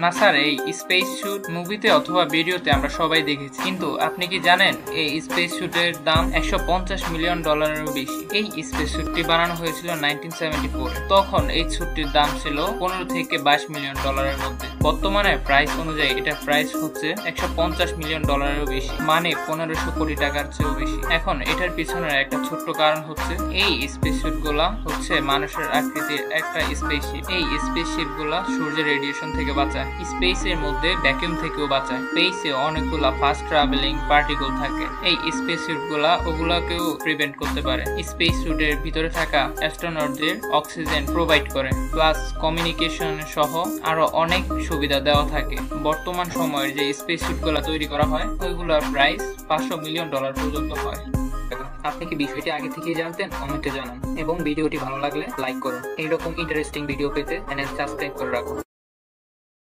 নাসার এই space sweet মুভিতে অথবা ভিডিওতে আমরা সবাই দেখেছি, কিন্তু আপনি কি জানেন এই স্পেস স্যুটের দাম $150 মিলিয়ন বেশি। এই স্পেস স্যুটটি বানানো হয়েছিল 1974। তখন এই স্যুটটির দাম ছিল 15 থেকে 22 মিলিয়ন ডলারের মধ্যে। বর্তমানে প্রাইস অনুযায়ী এটার প্রাইস হচ্ছে $150 মিলিয়ন বেশি, মানে 1500 কোটি টাকার চেয়েও বেশি। এখন এটার পিছনের একটা ছোট্ট কারণ হচ্ছে এই স্পেস স্যুট গুলা হচ্ছে মানুষের আকৃতির একটা স্পেসশিপ। এই স্পেসশিপ গুলা সূর্যের রেডিয়েশন থেকে বাঁচায়, স্পেসের মধ্যে ভ্যাকুয়াম থেকেও বাঁচায়। স্পেসে অনেকগুলা ফাস্ট ট্রাভেলিং পার্টিকেল থাকে, এই স্পেস স্যুট গুলা ওগুলাকেও প্রিভেন্ট করতে পারে। স্পেস স্যুটের ভিতরে থাকা অ্যাস্ট্রোনটদের অক্সিজেন প্রোভাইড করে, প্লাস কমিউনিকেশন সহ আরো অনেক সুবিধা দেওয়া থাকে। বর্তমান সময়ের যে স্পেস স্যুট গুলা তৈরি করা হয় ওইগুলোর প্রাইস $500 মিলিয়ন পর্যন্ত হয়। আপনি কি বিষয়টি আগে থেকেই জানতেন? কমেন্টে জানান এবং ভিডিওটি ভালো লাগলে লাইক করুন। এইরকম ইন্টারেস্টিং ভিডিও পেতে চ্যানেল সাবস্ক্রাইব করে রাখুন।